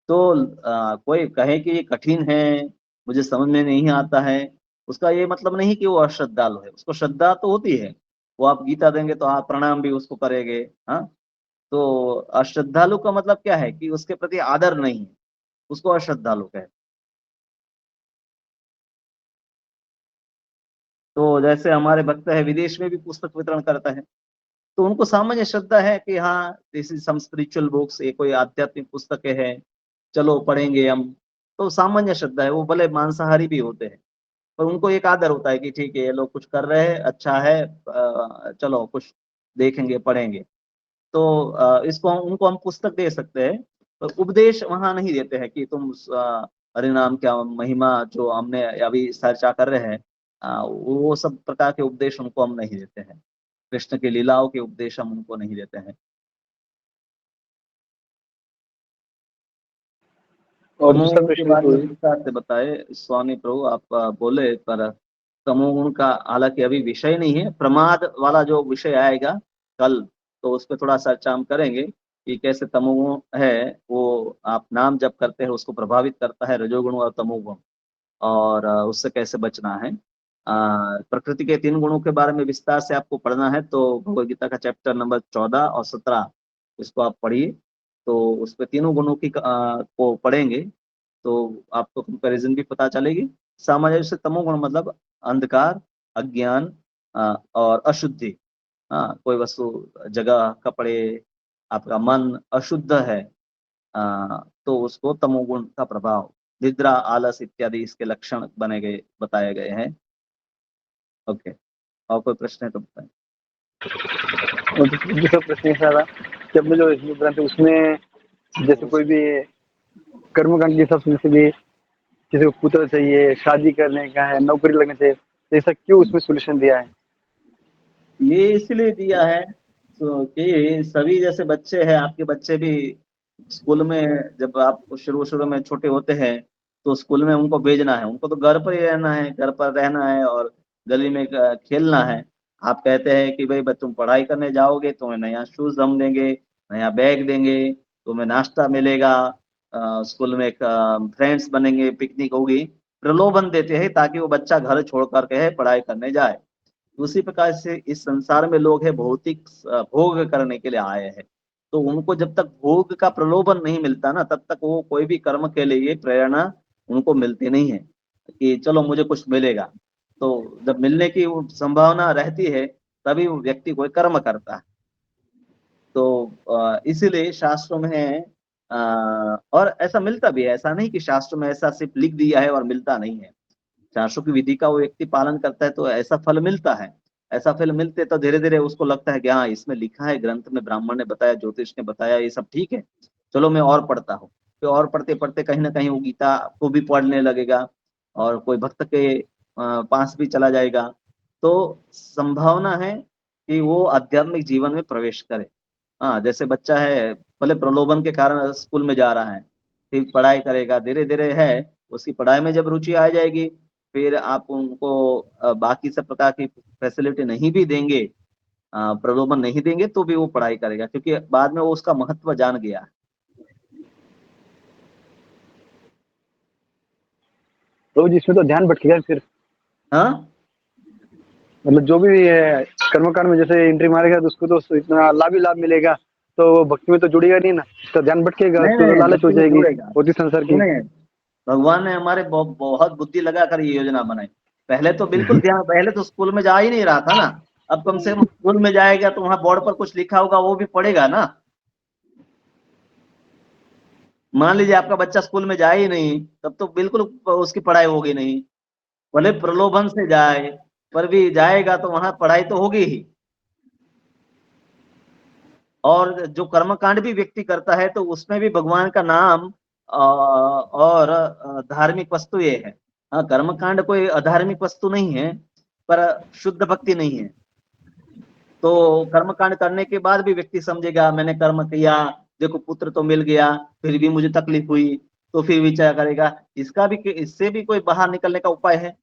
तो कोई कहे कि ये कठिन है, मुझे समझ में नहीं आता है, उसका ये मतलब नहीं कि वो अश्रद्धालु है। उसको श्रद्धा तो होती है, वो आप गीता देंगे तो आप प्रणाम भी उसको करेंगे। हाँ, तो अश्रद्धालु का मतलब क्या है कि उसके प्रति आदर नहीं है, उसको अश्रद्धालु कहते हैं। तो जैसे हमारे भक्त है विदेश में भी पुस्तक वितरण करता है, तो उनको सामान्य श्रद्धा है कि हाँ this is some spiritual books, ये कोई आध्यात्मिक पुस्तकें हैं, चलो पढ़ेंगे हम। तो सामान्य श्रद्धा है, वो भले मांसाहारी भी होते हैं, पर उनको एक आदर होता है कि ठीक है ये लोग कुछ कर रहे हैं, अच्छा है, चलो कुछ देखेंगे पढ़ेंगे। तो इसको उनको हम पुस्तक दे सकते हैं, पर उपदेश वहां नहीं देते हैं कि तुम हरिनाम क्या महिमा जो हमने अभी चर्चा कर रहे हैं, वो सब प्रकार के उपदेश उनको हम नहीं देते हैं। कृष्ण की लीलाओं के उपदेश हम उनको नहीं देते हैं। और दूसरा तमोगुण के प्रश्न है बारे में प्रभु जी। विस्तार से बताए स्वामी प्रभु, आप बोले, पर तमोगुण का हालांकि अभी विषय नहीं है, प्रमाद वाला जो विषय आएगा कल, तो उस पर थोड़ा चर्चा हम करेंगे कि कैसे तमोगुण है वो आप नाम जप करते हैं उसको प्रभावित करता है, रजोगुण और तमोगुण, और उससे कैसे बचना है। प्रकृति के 3 गुणों के बारे में विस्तार से आपको पढ़ना है तो भगवद गीता का चैप्टर नंबर 14 और 17 इसको आप पढ़िए। तो उस पे तीनों गुणों की को पढ़ेंगे तो आपको कंपैरिजन भी पता चलेगी। सामान्य से तमोगुण मतलब अंधकार, अज्ञान और अशुद्धि। कोई वस्तु, जगह, कपड़े, आपका मन अशुद्ध है, तो उसको तमोगुण का प्रभाव, निद्रा, आलस इत्यादि इसके लक्षण बने गए, बताए गए हैं। ओके, और कोई प्रश्न है तो बताएं। और दूसरा प्रश्न ऐसा था कि अपने जो हिंदू ग्रंथ है उसमें जैसे कोई भी कर्मकांड के हिसाब से, जैसे कि किसी को पुत्र चाहिए, शादी करने का है, नौकरी लगने चाहिए, तो ऐसा क्यों उसमें सोल्यूशन दिया है? ये इसलिए दिया है तो कि सभी जैसे बच्चे हैं, आपके बच्चे भी स्कूल में, जब आप शुरू शुरू में छोटे होते हैं तो स्कूल में उनको भेजना है, उनको तो घर पर ही रहना है, घर पर रहना है और गली में खेलना है। आप कहते हैं कि भाई तुम पढ़ाई करने जाओगे, तुम्हें नया शूज हम देंगे, नया बैग देंगे, तुम्हें नाश्ता मिलेगा, स्कूल में फ्रेंड्स बनेंगे, पिकनिक होगी, प्रलोभन देते हैं ताकि वो बच्चा घर छोड़ करके है पढ़ाई करने जाए। उसी प्रकार से इस संसार में लोग हैं भौतिक भोग करने के लिए आए हैं। तो उनको जब तक भोग का प्रलोभन नहीं मिलता ना, तब तक वो कोई भी कर्म के लिए प्रेरणा उनको मिलती नहीं है कि चलो मुझे कुछ मिलेगा। तो जब मिलने की वो संभावना रहती है तभी वो व्यक्ति कोई कर्म करता है। तो इसीलिए शास्त्रों में है, और ऐसा मिलता भी है, ऐसा नहीं कि शास्त्रों में ऐसा सिर्फ लिख दिया है और मिलता नहीं है। शास्त्रों की विधि का वो व्यक्ति पालन करता है तो ऐसा फल मिलता है। ऐसा फल मिलते तो धीरे धीरे उसको लगता है कि हाँ इसमें लिखा है, ग्रंथ में ब्राह्मण ने बताया, ज्योतिष ने बताया, ये सब ठीक है, चलो मैं और पढ़ता हूँ। फिर और पढ़ते पढ़ते कहीं ना कहीं वो गीता को भी पढ़ने लगेगा और कोई भक्त के पास भी चला जाएगा। तो संभावना है कि वो आध्यात्मिक जीवन में प्रवेश करे। हाँ, जैसे बच्चा है, भले प्रलोभन के कारण स्कूल में जा रहा है, फिर पढ़ाई करेगा, धीरे धीरे है उसकी पढ़ाई में जब रुचि आ जाएगी, फिर आप उनको बाकी सब प्रकार की फैसिलिटी नहीं भी देंगे, प्रलोभन नहीं देंगे, तो भी वो पढ़ाई करेगा, क्योंकि बाद में वो उसका महत्व जान गया। तो जिसमें तो ध्यान भटकेगा फिर। हाँ, मतलब जो भी कर्मकांड में जैसे एंट्री मारेगा तो उसको तो इतना लाभ ही लाभ मिलेगा, तो वो भक्ति में तो जुड़ेगा नहीं ना, तो ध्यान भटकेगा, नहीं उसको तो नहीं, लालच हो भक्ति में जाएगी जुड़ेगा। होती संसार की। सुने, भगवान ने हमारे बहुत बुद्धि लगाकर ये योजना बनाई। पहले तो बिल्कुल ध्यान, पहले तो स्कूल में जा ही नहीं रहा था ना। अब कम से कम स्कूल में जाएगा तो वहां बोर्ड पर कुछ लिखा होगा, वो भी पढ़ेगा ना। मान लीजिए आपका बच्चा स्कूल में जाए ही नहीं, तब तो बिल्कुल उसकी पढ़ाई होगी नहीं। भले प्रलोभन से जाए, पर भी जाएगा तो वहां पढ़ाई तो होगी ही। और जो कर्मकांड भी व्यक्ति करता है तो उसमें भी भगवान का नाम और धार्मिक वस्तु ये है। हाँ, कर्मकांड कोई अधार्मिक वस्तु नहीं है, पर शुद्ध भक्ति नहीं है। तो कर्मकांड करने के बाद भी व्यक्ति समझेगा मैंने कर्म किया, देखो पुत्र तो मिल गया, फिर भी मुझे तकलीफ हुई, तो फिर विचार करेगा इसका भी, इससे भी कोई बाहर निकलने का उपाय है।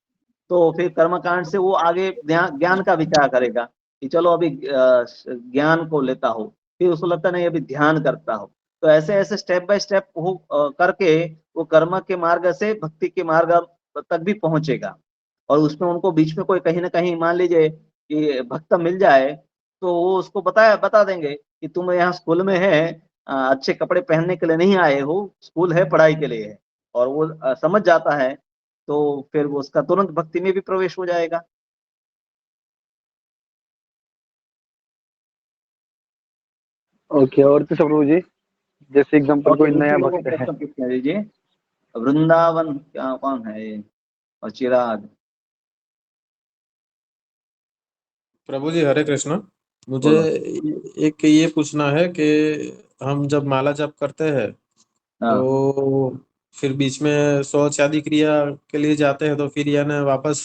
तो फिर कर्मकांड से वो आगे ज्ञान का विचार करेगा कि चलो अभी ज्ञान को लेता हो। फिर उसको लगता नहीं अभी ध्यान करता हो। तो ऐसे ऐसे स्टेप बाय स्टेप वो करके वो कर्म के मार्ग से भक्ति के मार्ग तक भी पहुंचेगा। और उसमें उनको बीच में कोई कहीं ना कहीं मान लीजिए कि भक्त मिल जाए, तो वो उसको बता देंगे कि तुम यहाँ स्कूल में है, अच्छे कपड़े पहनने के लिए नहीं आए हो, स्कूल है पढ़ाई के लिए है। और वो समझ जाता है, तो फिर वो उसका तुरंत भक्ति में भी प्रवेश हो जाएगा। ओके, और तो सब प्रभु जी, जैसे एग्जाम्पल ओके, कोई नया दूसरे लोगों भक्त को है। प्रश्न पूछ लीजिए। वृंदावन क्या, कौन है ये? और चिराग। प्रभु जी हरे कृष्ण। मुझे बोलो। एक ये पूछना है कि हम जब माला जप करते हैं हाँ, तो फिर बीच में शौच आदि क्रिया के लिए जाते हैं, तो फिर यानी वापस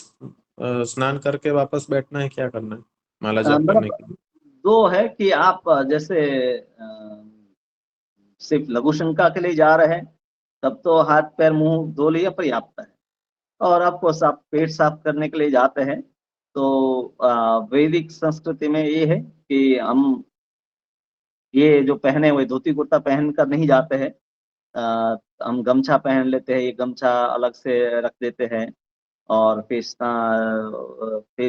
स्नान करके वापस बैठना है, क्या करना है माला जप करने मतलब के लिए? दो है कि आप जैसे सिर्फ लघु शंका के लिए जा रहे हैं, तब तो हाथ पैर मुंह धो लिया पर्याप्त है। और आपको साफ पेट साफ करने के लिए जाते हैं, तो वैदिक संस्कृति में ये है कि हम ये जो पहने हुए धोती कुर्ता पहन कर नहीं जाते हैं। हम गमछा पहन लेते हैं, ये गमछा अलग से रख देते हैं। और फिर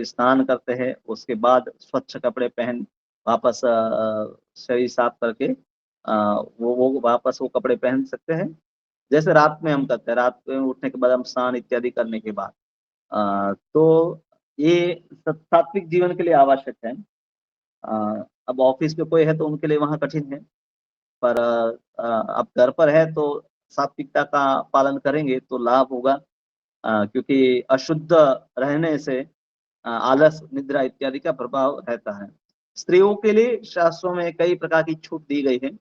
स्नान करते हैं, उसके बाद स्वच्छ कपड़े पहन वापस शरीर साफ करके वो वापस वो कपड़े पहन सकते हैं। जैसे रात में हम करते हैं, रात में उठने के बाद हम स्नान इत्यादि करने के बाद तो ये सात्विक जीवन के लिए आवश्यक है। अब ऑफिस में कोई है तो उनके लिए वहाँ कठिन है, पर अब घर पर है तो सात्विकता का पालन करेंगे तो लाभ होगा। क्योंकि अशुद्ध रहने से आलस, निद्रा इत्यादि का प्रभाव रहता है। स्त्रियों के लिए शास्त्रों में कई प्रकार की छूट दी गई है।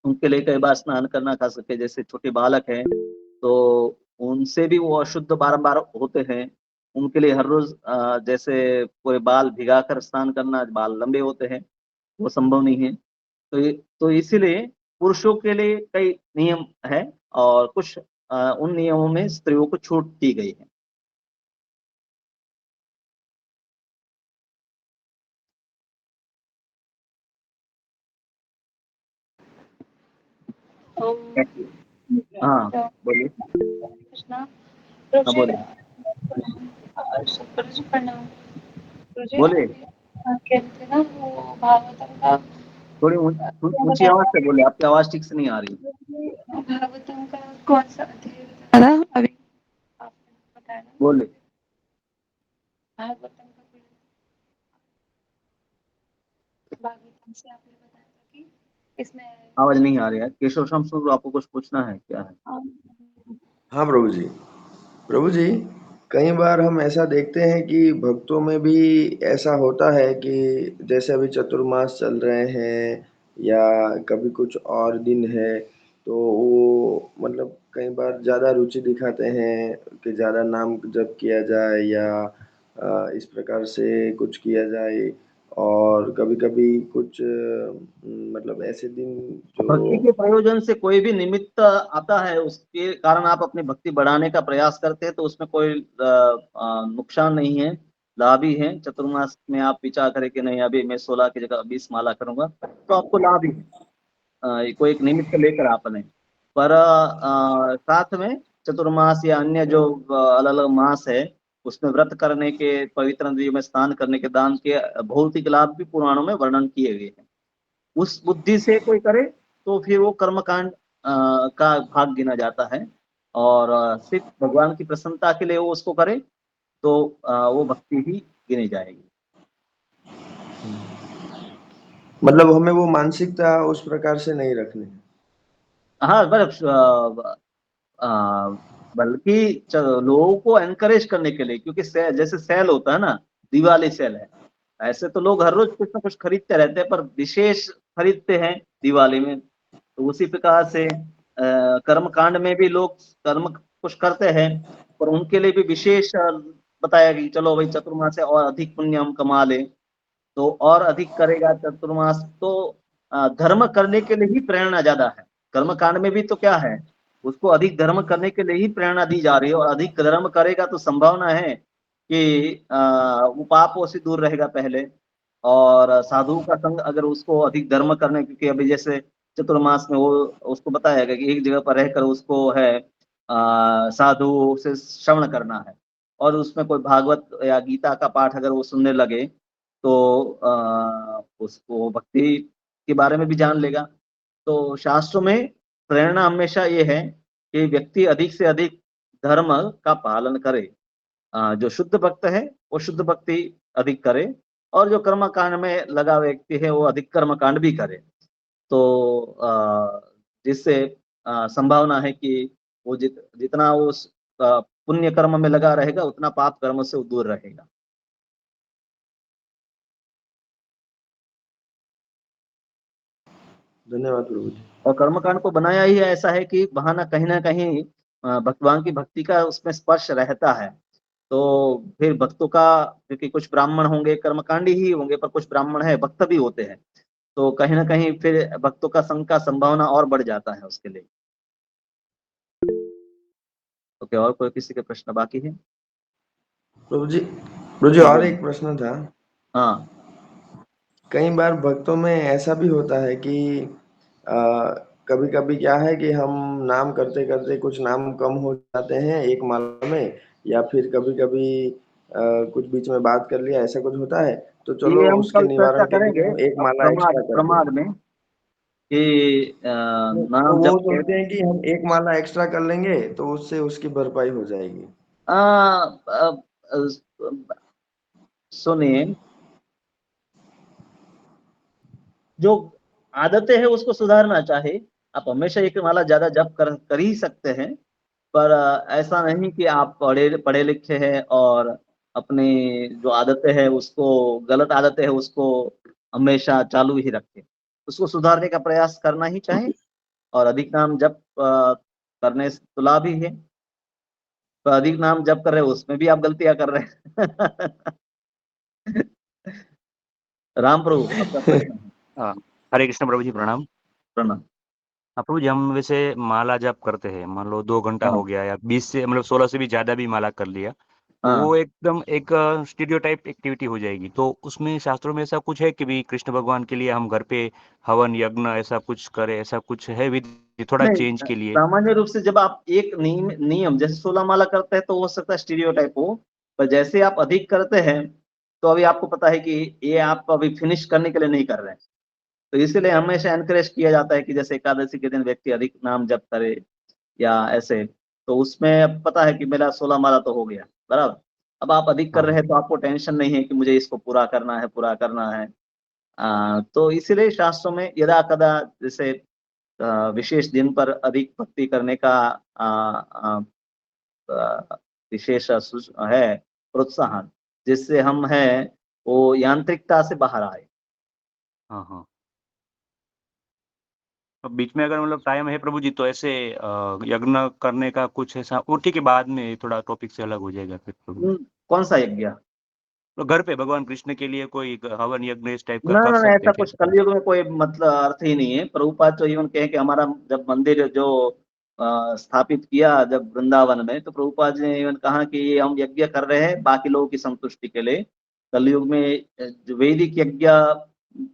उनके लिए कई बार स्नान करना, खास करके जैसे छोटे बालक हैं तो उनसे भी वो अशुद्ध बारंबार होते हैं। उनके लिए हर रोज जैसे पूरे बाल भिगा कर स्नान करना, बाल लंबे होते हैं, वो संभव नहीं है। तो इसीलिए पुरुषों के लिए कई नियम है, और कुछ उन नियमों में स्त्रियों को छूट दी गई है। हाँ, बोलिए। कृष्णा हाँ, मुझे बोलिए गुरुजी प्रणाम। गुरुजी बोलिए। आप कह रहे थे ना वो भागवतम का थोड़ी क्या ऊंची आवाज बताया से बोलिए, आपकी आवाज ठीक से नहीं आ रही। था? भागवतम का कौन सा अध्याय बताया था अभी आपने बताया ना? बोलिए। भागवतम का कोई भागवतम से आपने बताया था कि इसमें आवाज नहीं आ रही है। केशव शमसूर, आपको कुछ पूछना है क्या है? हाँ, हाँ प्रभु जी। प्रभु जी, कई बार हम ऐसा देखते हैं कि भक्तों में भी ऐसा होता है कि जैसे अभी चतुर्मास चल रहे हैं या कभी कुछ और दिन है, तो वो मतलब कई बार ज़्यादा रुचि दिखाते हैं कि ज़्यादा नाम जप किया जाए या इस प्रकार से कुछ किया जाए। और कभी-कभी कुछ मतलब ऐसे दिन भक्ति जो के प्रयोजन से कोई भी निमित्त आता है, उसके कारण आप अपनी भक्ति बढ़ाने का प्रयास करते हैं, तो उसमें कोई नुकसान नहीं है, लाभ ही है। चतुर्मास में आप विचार करें कि नहीं अभी मैं 16 की जगह 20 माला करूंगा, तो आपको लाभ ही है। कोई एक निमित्त लेकर आपने, पर साथ में चतुर्मास या अन्य जो अलग अलग मास है, उसमें व्रत करने के, पवित्र नदियों में स्नान करने के, दान के भौतिक लाभ भी पुराणों में वर्णन किए गए हैं। उस बुद्धि से कोई करे तो फिर वो कर्मकांड का भाग गिना जाता है, और सिर्फ भगवान की प्रसन्नता के लिए वो उसको करे तो वो भक्ति ही गिनी जाएगी। मतलब हमें वो मानसिकता उस प्रकार से नहीं रखनी है। हाँ, बल्कि लोगों को एनकरेज करने के लिए, क्योंकि जैसे सेल होता है ना, दिवाली सेल है, ऐसे तो लोग हर रोज कुछ ना कुछ खरीदते रहते हैं, पर विशेष खरीदते हैं दिवाली में। तो उसी प्रकार से कर्म कांड में भी लोग कर्म कुछ करते हैं, पर उनके लिए भी विशेष बताया कि चलो भाई चतुर्मास से और अधिक पुण्य हम कमा ले, तो और अधिक करेगा चतुर्मास तो धर्म करने के लिए ही प्रेरणा ज्यादा है। कर्म कांड में भी तो क्या है, उसको अधिक धर्म करने के लिए ही प्रेरणा दी जा रही है, और अधिक धर्म करेगा तो संभावना है कि वो पापों से दूर रहेगा पहले। और साधु का संग अगर उसको अधिक धर्म करने, क्योंकि अभी जैसे चतुर्मास में वो उसको बताया गया कि एक जगह पर रहकर उसको है साधु से श्रवण करना है, और उसमें कोई भागवत या गीता का पाठ अगर वो सुनने लगे तो उसको भक्ति के बारे में भी जान लेगा। तो शास्त्रों में प्रेरणा हमेशा ये है कि व्यक्ति अधिक से अधिक धर्म का पालन करे। जो शुद्ध भक्त है वो शुद्ध भक्ति अधिक करे, और जो कर्म कांड में लगा व्यक्ति है वो अधिक कर्म कांड भी करे। तो जिससे संभावना है कि वो जितना वो पुण्य कर्म में लगा रहेगा, उतना पाप कर्म से वो दूर रहेगा। धन्यवाद प्रभु जी। और कर्मकांड को बनाया ही ऐसा है कि वहां ना कहीं भगवान की भक्ति का उसमें स्पर्श रहता है। तो फिर भक्तों का, क्योंकि कुछ ब्राह्मण होंगे कर्मकांडी ही होंगे, पर कुछ ब्राह्मण है भक्त भी होते हैं, तो कहीं ना कहीं फिर भक्तों का संग का संभावना और बढ़ जाता है उसके लिए। तो क्या और कोई किसी के प्रश्न बाकी है? प्रभु जी और एक प्रश्न था। हाँ, कई बार भक्तों में ऐसा भी होता है कि कभी-कभी क्या है कि हम नाम करते-करते कुछ नाम कम हो जाते हैं एक माला में, या फिर कभी-कभी कुछ बीच में बात कर लिया, ऐसा कुछ होता है। तो चलो ये हम उसके कल चर्चा निवारण के लिए करेंगे हम एक माला एक्स्ट्रा कर दें। प्रमाद में कि तो नाम वो जब के सोचते हैं कि हम एक माला एक्स्ट्रा कर लेंगे तो उससे उसकी भरपाई हो जाएगी। सुनिए, जो आदतें हैं उसको सुधारना चाहिए। आप हमेशा एक माला ज्यादा जप कर ही सकते हैं, पर ऐसा नहीं कि आप पढ़े पढ़े लिखे हैं और अपनी जो आदतें हैं उसको, गलत आदतें हैं उसको हमेशा चालू ही रखें। उसको सुधारने का प्रयास करना ही चाहिए, और अधिक नाम जप करने से तो लाभ ही है। तो अधिक नाम जप कर रहे हो उसमें भी आप गलतियां कर रहे हैं। राम प्रभु, आपका प्रश्न है। हाँ, हरे कृष्ण प्रभु जी, प्रणाम। प्रणाम। हाँ प्रभु जी, हम वैसे माला जप करते हैं, मान लो 2 घंटा हाँ, हो गया या 20 से मतलब 16 से भी ज्यादा भी माला कर लिया, तो हाँ। वो एकदम एक स्टीरियोटाइप एक्टिविटी हो जाएगी। तो उसमें शास्त्रों में ऐसा कुछ है कि भी कृष्ण भगवान के लिए हम घर पे हवन यज्ञ ऐसा कुछ करें, ऐसा कुछ है विधि थोड़ा नहीं, चेंज के लिए? सामान्य रूप से जब आप एक नियम जैसे 16 माला करते हैं तो हो सकता है स्टीरियोटाइप हो, पर जैसे आप अधिक करते हैं तो अभी आपको पता है कि ये आप अभी फिनिश करने के लिए नहीं कर रहे हैं। तो इसीलिए हमेशा एनकरेज किया जाता है कि जैसे एकादशी के दिन व्यक्ति अधिक नाम जप करे या ऐसे। तो उसमें अब पता है कि मेरा 16 माला तो हो गया बराबर, अब आप अधिक कर हाँ रहे हैं तो आपको टेंशन नहीं है कि मुझे इसको पूरा करना है। तो इसीलिए शास्त्रों में यदा कदा जैसे विशेष दिन पर अधिक भक्ति करने का विशेष है प्रोत्साहन, जिससे हम है वो यांत्रिकता से बाहर आए। हाँ, हाँ। तो बीच में अगर मतलब टाइम है प्रभु जी तो ऐसे यज्ञ करने का कुछ ऐसा, वो ठीक है, बाद में थोड़ा टॉपिक से अलग हो जाएगा फिर प्रभु। कौन सा यज्ञ? तो घर पे भगवान कृष्ण के लिए कोई हवन यज्ञ इस टाइप का ना, कर ना, सकते ऐसा हैं क्या? कुछ कलयुग में कोई मतलब अर्थ ही नहीं है। प्रभुपाद तो इवन कहे कि हमारा जब मंदिर जो स्थापित किया जब वृंदावन में, तो प्रभुपाद जी ने इवन कहा कि ये हम यज्ञ कर रहे हैं बाकी लोगों की संतुष्टि के लिए। कलयुग में जो वैदिक यज्ञ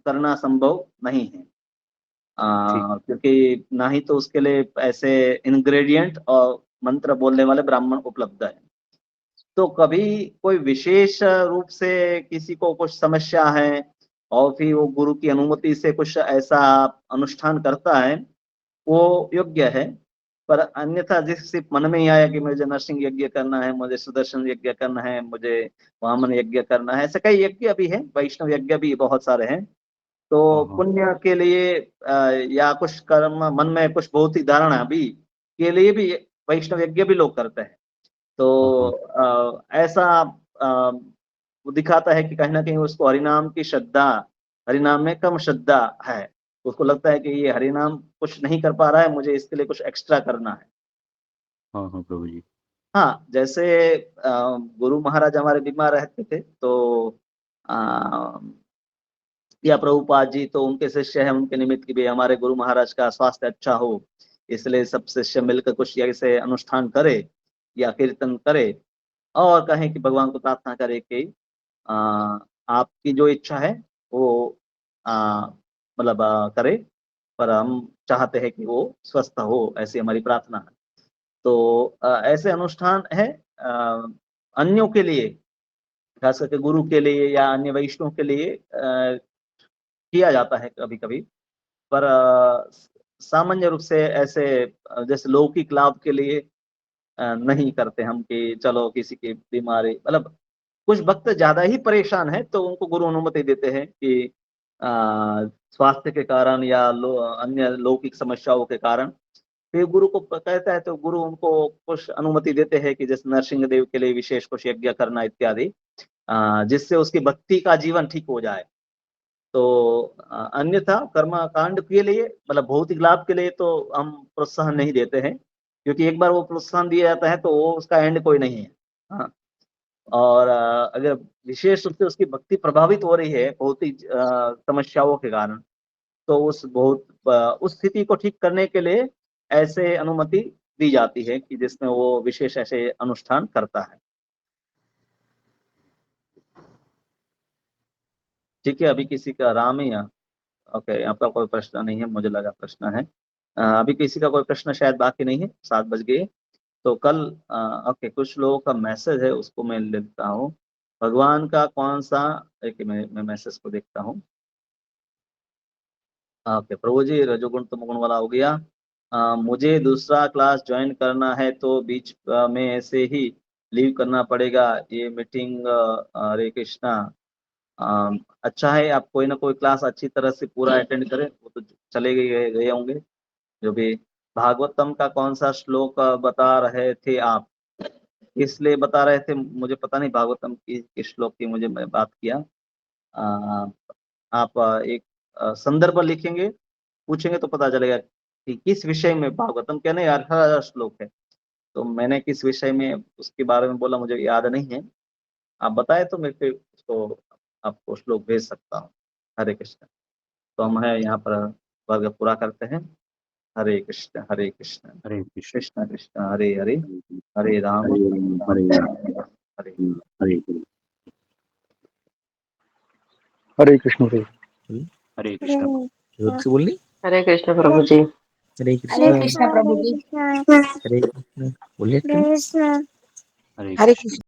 करना संभव नहीं है, ठीक। क्योंकि ना ही तो उसके लिए ऐसे इंग्रेडिएंट और मंत्र बोलने वाले ब्राह्मण उपलब्ध है। तो कभी कोई विशेष रूप से किसी को कुछ समस्या है और फिर वो गुरु की अनुमति से कुछ ऐसा अनुष्ठान करता है, वो योग्य है। पर अन्यथा जिस सिर्फ मन में ही आया कि मुझे नरसिंह यज्ञ करना है, मुझे सुदर्शन यज्ञ करना है, मुझे वामन यज्ञ करना है, ऐसे कई यज्ञ भी है, वैष्णव यज्ञ भी बहुत सारे हैं। तो हाँ, पुण्य के लिए या कुछ कर्म मन में कुछ भौतिक धारणा भी के लिए भी वैष्णव यज्ञ भी लोग करते हैं। तो ऐसा वो दिखाता है कि कहीं ना कहीं उसको हरिनाम की श्रद्धा, हरिनाम में कम श्रद्धा है। उसको लगता है कि ये हरिनाम कुछ नहीं कर पा रहा है, मुझे इसके लिए कुछ एक्स्ट्रा करना है। हाँ, हाँ प्रभु जी। हाँ, जैसे गुरु महाराज हमारे बीमार रहते थे, तो अ, या प्रभुपाद जी तो उनके शिष्य हैं, उनके निमित्त की भी हमारे गुरु महाराज का स्वास्थ्य अच्छा हो, इसलिए सब शिष्य मिलकर कुछ ऐसे अनुष्ठान करे या कीर्तन करे और कहें कि भगवान को प्रार्थना करे कि अ, आपकी जो इच्छा है वो मतलब करे, पर हम चाहते हैं कि वो स्वस्थ हो, ऐसी हमारी प्रार्थना है। तो ऐसे अनुष्ठान है अन्यों के लिए, खास करके गुरु के लिए या अन्य वैष्णव के लिए किया जाता है कभी कभी। पर सामान्य रूप से ऐसे जैसे लौकिक लाभ के लिए नहीं करते हम कि चलो किसी की बीमारी, मतलब कुछ भक्त ज्यादा ही परेशान है तो उनको गुरु अनुमति देते हैं कि अ, स्वास्थ्य के कारण या अन्य लौकिक समस्याओं के कारण फिर गुरु को कहता है, तो गुरु उनको कुछ अनुमति देते हैं कि जैसे नरसिंह देव के लिए विशेष कुछ यज्ञ करना इत्यादि, जिससे उसकी भक्ति का जीवन ठीक हो जाए। तो अन्यथा कर्म कांड के लिए मतलब भौतिक लाभ के लिए तो हम प्रोत्साहन नहीं देते हैं, क्योंकि एक बार वो प्रोत्साहन दिया जाता है तो वो उसका एंड कोई नहीं है। हाँ, और अगर विशेष रूप से उसकी भक्ति प्रभावित हो रही है भौतिक समस्याओं के कारण, तो उस स्थिति को ठीक करने के लिए ऐसे अनुमति दी जाती है कि जिसमें वो विशेष ऐसे अनुष्ठान करता है। ठीक है, अभी किसी का राम या ओके, आपका कोई प्रश्न नहीं है, मुझे लगा प्रश्न है। अभी किसी का कोई प्रश्न शायद बाकी नहीं है, 7 बज गए। तो कल ओके, कुछ लोगों का मैसेज है उसको मैं लेता हूँ। भगवान का कौन सा, एक मैं मैसेज को देखता हूँ। ओके प्रभु जी, रजोगुण तमोगुण वाला हो गया। मुझे दूसरा क्लास ज्वाइन करना है तो बीच में ऐसे ही लीव करना पड़ेगा ये मीटिंग? हरे कृष्णा। अच्छा है, आप कोई ना कोई क्लास अच्छी तरह से पूरा अटेंड करें, वो तो चले गए होंगे जो भी। भागवतम का कौन सा श्लोक बता रहे थे आप? इसलिए बता रहे थे, मुझे पता नहीं भागवतम की किस श्लोक की मुझे मैं बात किया। अ, आप एक संदर्भ लिखेंगे, पूछेंगे तो पता चलेगा कि किस विषय में भागवतम क्या नहीं 18,000 श्लोक है, तो मैंने किस विषय में उसके बारे में बोला मुझे याद नहीं है। आप बताए तो मैं फिर उसको आपको श्लोक भेज सकता हूँ। हरे कृष्ण। तो हम है यहाँ पर वर्ग पूरा करते हैं। हरे कृष्ण हरे कृष्ण हरे कृष्ण। कृष्ण कृष्ण हरे हरे, हरे हरे राम हरे हरे। हरे हरे कृष्ण हरे। हरे कृष्ण। जोर से बोलनी। हरे कृष्ण प्रभु जी। हरे हरे कृष्ण। कृष्णा प्रभु जी। हरे कृष्ण बोलिए। हरे हरे कृष्ण। कृष्ण।